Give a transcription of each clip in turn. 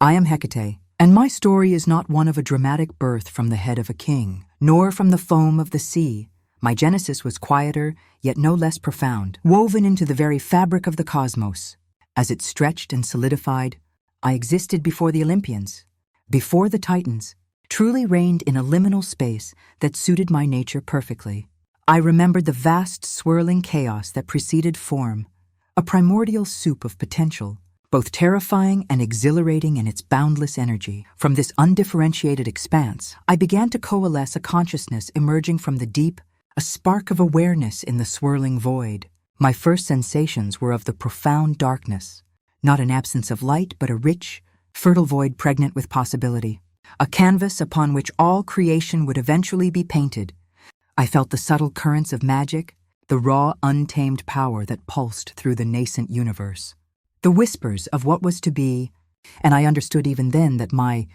I am Hecate, and my story is not one of a dramatic birth from the head of a king, nor from the foam of the sea. My genesis was quieter, yet no less profound, woven into the very fabric of the cosmos. As it stretched and solidified, I existed before the Olympians, before the Titans, truly reigned in a liminal space that suited my nature perfectly. I remembered the vast swirling chaos that preceded form, a primordial soup of potential, both terrifying and exhilarating in its boundless energy. From this undifferentiated expanse, I began to coalesce a consciousness emerging from the deep, a spark of awareness in the swirling void. My first sensations were of the profound darkness, not an absence of light, but a rich, fertile void pregnant with possibility, a canvas upon which all creation would eventually be painted. I felt the subtle currents of magic, the raw, untamed power that pulsed through the nascent universe. The whispers of what was to be, and I understood even then that my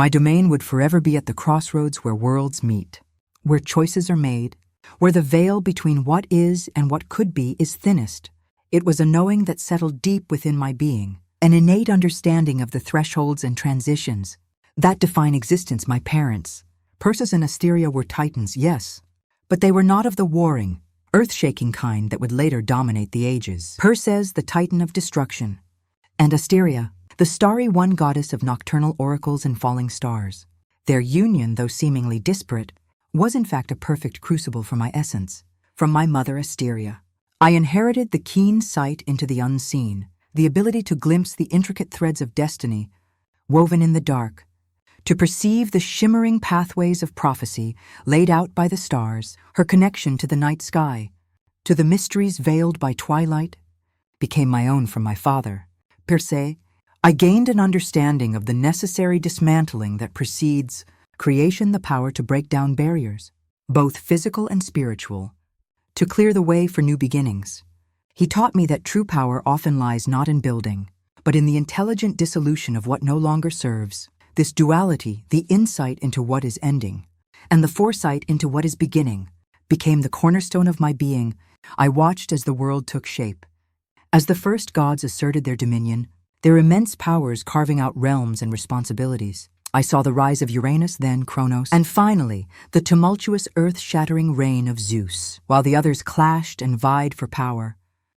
domain would forever be at the crossroads where worlds meet, where choices are made, where the veil between what is and what could be is thinnest. It was a knowing that settled deep within my being, an innate understanding of the thresholds and transitions that define existence. My parents, Perseus and Asteria, were titans, yes, but they were not of the warring, earth-shaking kind that would later dominate the ages. Perseus, the titan of destruction, and Asteria, the starry one goddess of nocturnal oracles and falling stars. Their union, though seemingly disparate, was in fact a perfect crucible for my essence. From my mother Asteria, I inherited the keen sight into the unseen, the ability to glimpse the intricate threads of destiny woven in the dark, to perceive the shimmering pathways of prophecy laid out by the stars. Her connection to the night sky, to the mysteries veiled by twilight, became my own from my father. Perse, I gained an understanding of the necessary dismantling that precedes creation, the power to break down barriers, both physical and spiritual, to clear the way for new beginnings. He taught me that true power often lies not in building, but in the intelligent dissolution of what no longer serves. This duality, the insight into what is ending, and the foresight into what is beginning, became the cornerstone of my being. I watched as the world took shape. As the first gods asserted their dominion, their immense powers carving out realms and responsibilities. I saw the rise of Uranus, then Kronos, and finally, the tumultuous earth-shattering reign of Zeus, while the others clashed and vied for power,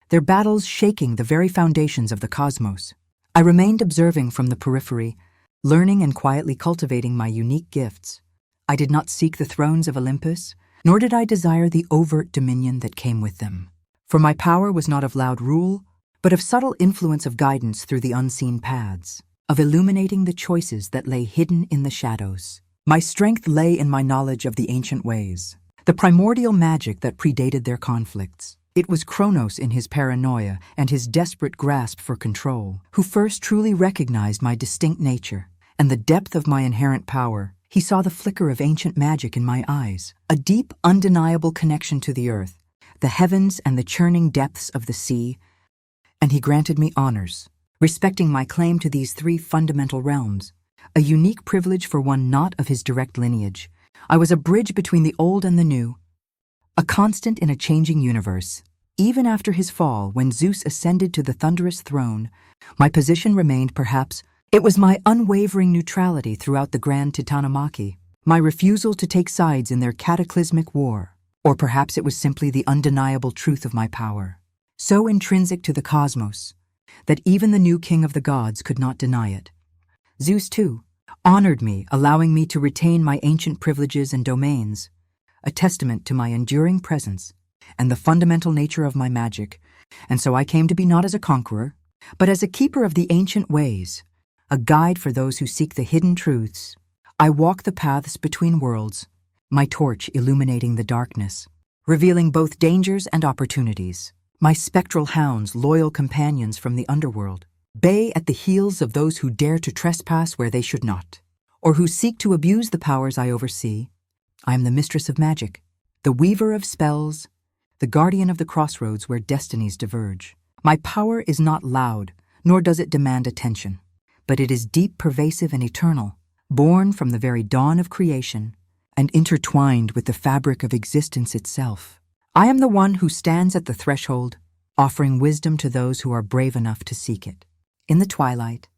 their battles shaking the very foundations of the cosmos. I remained observing from the periphery, learning and quietly cultivating my unique gifts. I did not seek the thrones of Olympus, nor did I desire the overt dominion that came with them. For my power was not of loud rule, but of subtle influence, of guidance through the unseen paths, of illuminating the choices that lay hidden in the shadows. My strength lay in my knowledge of the ancient ways, the primordial magic that predated their conflicts. It was Kronos in his paranoia and his desperate grasp for control who first truly recognized my distinct nature and the depth of my inherent power. He saw the flicker of ancient magic in my eyes, a deep, undeniable connection to the earth, the heavens and the churning depths of the sea, and he granted me honors, respecting my claim to these three fundamental realms, a unique privilege for one not of his direct lineage. I was a bridge between the old and the new, a constant in a changing universe. Even after his fall, when Zeus ascended to the thunderous throne, my position remained. Perhaps it was my unwavering neutrality throughout the grand Titanomachy, my refusal to take sides in their cataclysmic war, or perhaps it was simply the undeniable truth of my power, so intrinsic to the cosmos that even the new king of the gods could not deny it. Zeus, too, honored me, allowing me to retain my ancient privileges and domains, a testament to my enduring presence and the fundamental nature of my magic. And so I came to be not as a conqueror, but as a keeper of the ancient ways, a guide for those who seek the hidden truths. I walk the paths between worlds, my torch illuminating the darkness, revealing both dangers and opportunities. My spectral hounds, loyal companions from the underworld, bay at the heels of those who dare to trespass where they should not, or who seek to abuse the powers I oversee. I am the mistress of magic, the weaver of spells, the guardian of the crossroads where destinies diverge. My power is not loud, nor does it demand attention, but it is deep, pervasive, and eternal, born from the very dawn of creation and intertwined with the fabric of existence itself. I am the one who stands at the threshold, offering wisdom to those who are brave enough to seek it. In the twilight,